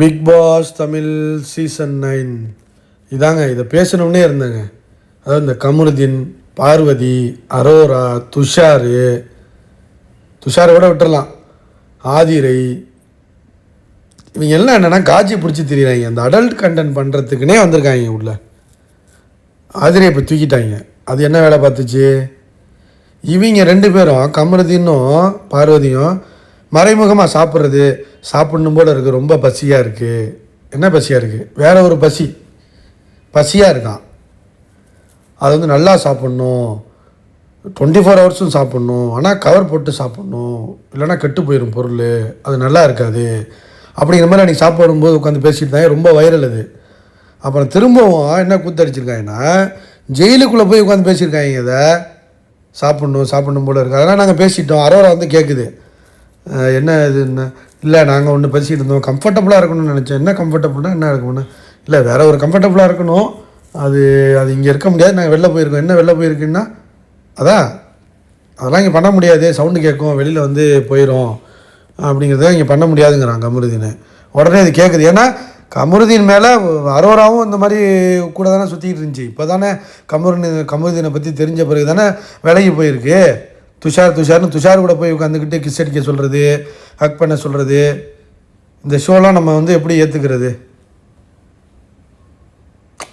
Big pass Tamil season 9 இதாங்க. இதை பேசணுன்னே இருந்தேங்க. அதாவது இந்த கமருதீன், பார்வதி, அரோரா, துஷாரை விட விட்டுறலாம், ஆதிரை, இவங்க எல்லாம் என்னென்னா காட்சி பிடிச்சி திரியிறாங்க. அந்த அடல்ட் கண்டென்ட் பண்ணுறதுக்குனே வந்திருக்காங்க உள்ள. ஆதிரை இப்போ தூக்கிட்டாங்க. அது என்ன வேலை பார்த்துச்சு? இவங்க ரெண்டு பேரும், கமருதீனும் பார்வதியும், மறைமுகமாக சாப்பிடணும் போல் இருக்குது. ரொம்ப பசியாக இருக்குது. என்ன பசியாக இருக்குது? வேற ஒரு பசியாக இருக்கான். அது வந்து நல்லா சாப்பிட்ணும், 24 ஹவர்ஸும் சாப்பிட்ணும், ஆனால் கவர் போட்டு சாப்பிட்ணும், இல்லைனா கெட்டு போயிடும் பொருள், அது நல்லா இருக்காது அப்படிங்கிற மாதிரி அன்றைக்கி சாப்பிடும்போது உட்காந்து பேசிட்டு தான் ரொம்ப வைரல் அது. அப்புறம் திரும்பவும் என்ன கூத்தடிச்சிருக்காங்கன்னா, ஜெயிலுக்குள்ளே போய் உட்காந்து பேசியிருக்காங்க. இதை சாப்பிட்ணும் போல் இருக்குது. அதெல்லாம் நாங்கள் பேசிட்டோம். அரோரா வந்து கேட்குது, என்ன இதுன்னு. இல்லை, நாங்கள் ஒன்று பேசிகிட்டு இருந்தோம், கம்ஃபர்டபுளாக இருக்கணும்னு நினச்சேன். என்ன கம்ஃபர்டபுள்னா என்ன இருக்கணும்னு? இல்லை, வேறு ஒரு கம்ஃபர்டபுளாக இருக்கணும், அது இங்கே இருக்க முடியாது, நாங்கள் வெளில போயிருக்கோம். என்ன வெளில போயிருக்குன்னா, அதெல்லாம் இங்கே பண்ண முடியாது, சவுண்டு கேட்கும், வெளியில் வந்து போயிடும் அப்படிங்கிறத இங்கே பண்ண முடியாதுங்கிறான் கமருதீன். உடனே இது கேட்குது. ஏன்னா கமருதீன் மேலே அரோராவும் இந்த மாதிரி கூட தானே சுற்றிக்கிட்டு இருந்துச்சு. இப்போ தானே கமருதீனை பற்றி தெரிஞ்ச பிறகு தானே விலகி போயிருக்கு. துஷார் கூட போய் உட்காந்துக்கிட்டு கிஸ் அடிக்க சொல்கிறது, ஹக் பண்ண சொல்கிறது, இந்த ஷோலாம் நம்ம வந்து எப்படி ஏற்றுக்கிறது?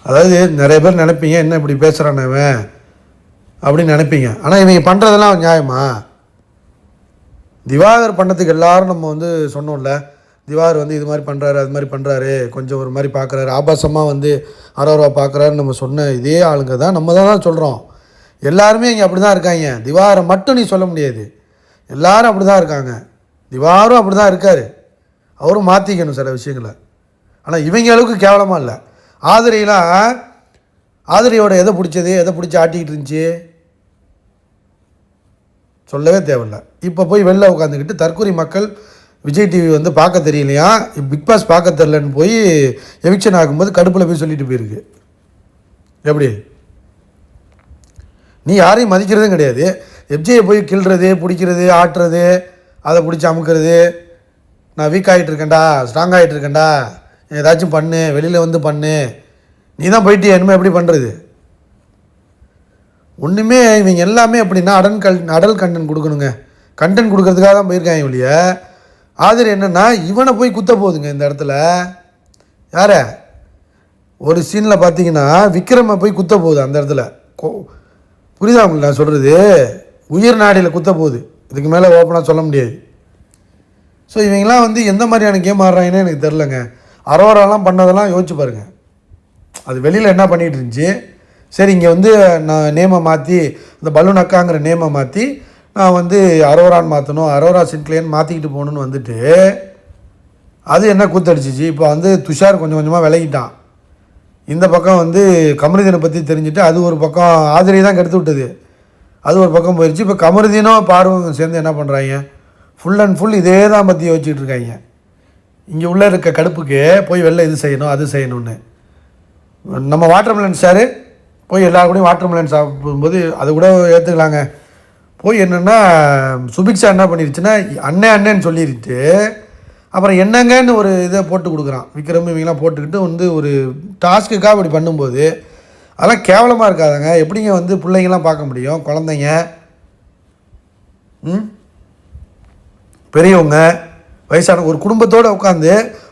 அதாவது நிறைய பேர் நினைப்பீங்க, என்ன இப்படி பேசுகிறானவன் அப்படின்னு நினைப்பீங்க. ஆனால் இவங்க பண்ணுறதெல்லாம் நியாயமா? திவாகர் பண்ணதுக்கு எல்லோரும் நம்ம வந்து சொன்னோம்ல, திவாகர் வந்து இது மாதிரி பண்ணுறாரு, அது மாதிரி பண்ணுறாரு, கொஞ்சம் ஒரு மாதிரி பார்க்குறாரு, ஆபாசமாக வந்து அரோரா பார்க்குறாருன்னு நம்ம சொன்ன இதே ஆளுங்க தான் நம்ம தான் சொல்கிறோம். எல்லாருமே இங்கே அப்படி தான் இருக்காங்க. திவாகரை மட்டும் நீ சொல்ல முடியாது, எல்லோரும் அப்படி தான் இருக்காங்க. திவாகரும் அப்படி தான் இருக்கார், அவரும் மாற்றிக்கணும் சில விஷயங்களை. ஆனால் இவங்க அளவுக்கு கேவலமாக இல்லை. ஆதிரையோட எதை பிடிச்சி ஆட்டிக்கிட்டு இருந்துச்சு சொல்லவே தேவையில்லை. இப்போ போய் வெளில உட்காந்துக்கிட்டு தற்கொலை மக்கள் விஜய் டிவி வந்து பார்க்க தெரியலையா, பிக் பாஸ் பார்க்க தெரிலன்னு போய் எவிக்ஷன் ஆகும்போது கடுப்பில் போய் சொல்லிட்டு போயிருக்கு. எப்படி? நீ யாரையும் மதிக்கிறதும் கிடையாது. எப்ஜியை போய் கிள்றது, பிடிக்கிறது, ஆட்டுறது, அதை பிடிச்சி அமுக்கிறது, நான் வீக் ஆகிட்டு இருக்கேன்டா, ஸ்ட்ராங் ஆகிட்டு இருக்கேன்டா, ஏதாச்சும் பண்ணு, வெளியில் வந்து பண்ணு, நீ தான் போயிட்டு இனிமேல் எப்படி பண்ணுறது? ஒன்றுமே இவங்க எல்லாமே எப்படின்னா அடல் கண்டென்ட் கொடுக்கணுங்க. கண்டென்ட் கொடுக்கறதுக்காக தான் போயிருக்காங்க ஒழிய, ஆதிரி என்னென்னா இவனை போய் குத்த போகுதுங்க இந்த இடத்துல. யார? ஒரு சீனில் பார்த்தீங்கன்னா விக்ரமை போய் குத்த போகுது அந்த இடத்துல. புரியுதா உங்களுக்கு நான் சொல்கிறது? உயிர் நாடியில் குத்த போகுது. இதுக்கு மேலே ஓப்பனாக சொல்ல முடியாது. ஸோ இவங்கெல்லாம் வந்து எந்த மாதிரியான கேம் ஆடுறாங்கன்னு எனக்கு தெரிலங்க. அரோராலாம் பண்ணதெல்லாம் யோசிச்சு பாருங்கள். அது வெளியில் என்ன பண்ணிகிட்டு இருந்துச்சு? சரி, இங்கே வந்து நான் நேமை மாற்றி, இந்த பலூன் அக்காங்கிற நேமை மாற்றி நான் வந்து அரோரான்னு மாற்றணும், அரோரா சின்க்லேன்னு மாற்றிக்கிட்டு போகணுன்னு வந்துட்டு அது என்ன கூத்தடிச்சிச்சு? இப்போ வந்து துஷார் கொஞ்சம் கொஞ்சமாக விலகிட்டான். இந்த பக்கம் வந்து கமருதீனை பற்றி தெரிஞ்சுட்டு அது ஒரு பக்கம் ஆதிரை தான் கெடுத்து விட்டது, அது ஒரு பக்கம் போயிடுச்சு. இப்போ கமருதீனும் பார்வங்க சேர்ந்து என்ன பண்ணுறாங்க? ஃபுல் அண்ட் ஃபுல் இதே தான் பற்றி யோசிச்சுட்டு இருக்காங்க. இங்கே உள்ளே இருக்க கடுப்புக்கு போய் வெளில இது செய்யணும், அது செய்யணும்னு. நம்ம வாட்டர்மெலன் சார் போய் எல்லாரும் கூடயும் வாட்டர்மெலன் சாப்பிடும்போது அது கூட ஏற்றுக்கலாங்க. போய் என்னென்னா சுபிக்ஷா என்ன பண்ணிருச்சுன்னா அண்ணேன்னு சொல்லிடுச்சு. அப்புறம் என்னங்கன்னு ஒரு இதை போட்டு கொடுக்குறான் விக்ரம். இவங்கெல்லாம் போட்டுக்கிட்டு வந்து ஒரு டாஸ்க்குக்காக இப்படி பண்ணும்போது அதெல்லாம் கேவலமாக இருக்காதுங்க. எப்படிங்க வந்து பிள்ளைங்கள்லாம் பார்க்க முடியும்? குழந்தைங்க, பெரியவங்க, வயசான ஒரு குடும்பத்தோடு உட்காந்து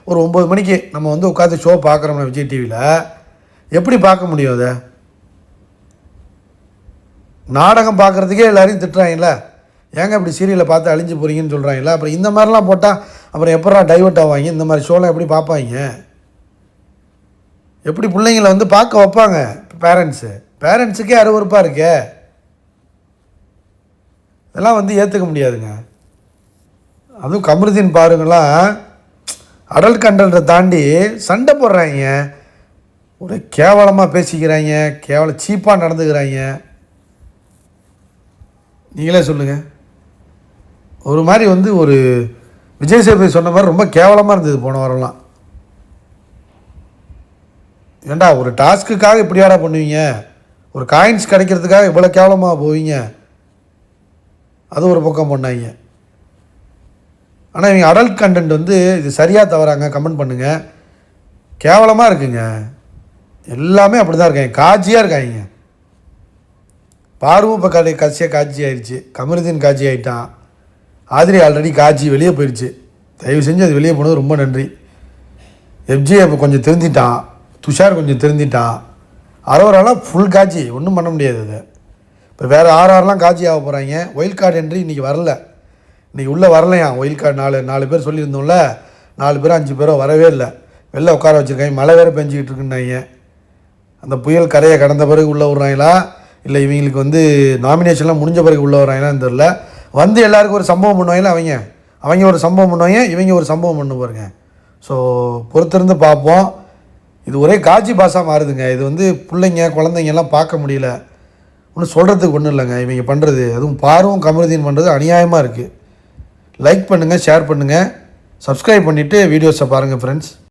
ஒரு 9 மணிக்கு நம்ம வந்து உட்காந்து ஷோ பார்க்குறோம்னா விஜய் டிவியில் எப்படி பார்க்க முடியும்? அதை நாடகம் பார்க்குறதுக்கே எல்லோரையும் திட்டுறாங்கல்ல, ஏங்க இப்படி சீரியலை பார்த்து அழிஞ்சு போகிறீங்கன்னு சொல்கிறாங்கல்ல. அப்புறம் இந்த மாதிரிலாம் போட்டால் அப்புறம் எப்படா டைவெர்ட் ஆவாங்க? இந்த மாதிரி ஷோலாம் எப்படி பார்ப்பாங்க? எப்படி பிள்ளைங்களை வந்து பார்க்க வைப்பாங்க? பேரண்ட்ஸுக்கே அருவருப்பாக இருக்கே. இதெல்லாம் வந்து ஏற்றுக்க முடியாதுங்க. அதுவும் கமருதீன் பாருங்களாம் அடல்ட் கண்டென்ட்டை தாண்டி சண்டை போடுறாங்க, ஒரு கேவலமாக பேசிக்கிறாங்க, சீப்பாக நடந்துக்கிறாங்க. நீங்களே சொல்லுங்கள். ஒரு மாதிரி வந்து ஒரு விஜய் சேதுபதி சொன்ன மாதிரி ரொம்ப கேவலமாக இருந்தது போன வாரம்லாம். ஏண்டா ஒரு டாஸ்க்குக்காக இப்படியாடா பண்ணுவீங்க? ஒரு காயின்ஸ் கிடைக்கிறதுக்காக இவ்வளோ கேவலமாக போவீங்க? அது ஒரு பக்கம் பண்ணாங்க. ஆனால் இவங்க அடல்ட் கண்டென்ட் வந்து இது சரியாக தவறாங்க கமெண்ட் பண்ணுங்கள். கேவலமாக இருக்குங்க. எல்லாமே அப்படி தான் இருக்காங்க, காட்சியாக இருக்காங்க. பார்வும் இப்போ கடைசியாக காட்சி ஆயிடுச்சு, கமருதீன் காட்சி ஆகிட்டான், ஆதிரி ஆல்ரெடி காட்சி வெளியே போயிடுச்சு. தயவு செஞ்சு அது வெளியே போனது ரொம்ப நன்றி. எஃப்ஜே இப்போ கொஞ்சம் திருந்திட்டான், துஷார் கொஞ்சம் திருந்திட்டான், அரோராலாம் ஃபுல் காட்சி, ஒன்றும் பண்ண முடியாது. அது இப்போ வேறு ஆர்ஆர்லாம் காட்சி ஆக போகிறாங்க. ஒயில் கார்டு என்ட்ரி இன்றைக்கி வரல, இன்றைக்கி உள்ளே வரலையா ஒயில் கார்டு. நாலு பேர் சொல்லியிருந்தோம்ல, 4 பேரோ 5 பேரோ வரவே இல்லை, வெளில உட்கார வச்சுருக்காங்க. மழை வேறு பெஞ்சிக்கிட்டு இருக்குன்னாங்க. அந்த புயல் கரையை கடந்த பிறகு உள்ளே விட்றாங்களா, இல்லை இவங்களுக்கு வந்து நாமினேஷன்லாம் முடிஞ்ச பிறகு உள்ளே வர்றாங்களான்னு தெரில. வந்து எல்லாருக்கும் ஒரு சம்பவம் பண்ணுவாங்களா, அவங்க ஒரு சம்பவம் பண்ணுவாங்க, இவங்க ஒரு சம்பவம் பண்ண பாருங்க. ஸோ பொறுத்திருந்து பார்ப்போம். இது ஒரே காட்சி பாஸாக மாறுதுங்க. இது வந்து பிள்ளைங்க குழந்தைங்கெல்லாம் பார்க்க முடியல. ஒன்றும் சொல்கிறதுக்கு ஒன்றும் இல்லைங்க இவங்க பண்ணுறது. அதுவும் பார்வும் கமருதீன் பண்ணுறது அநியாயமாக இருக்குது. லைக் பண்ணுங்கள், ஷேர் பண்ணுங்கள், சப்ஸ்கிரைப் பண்ணிவிட்டு வீடியோஸை பாருங்கள் ஃப்ரெண்ட்ஸ்.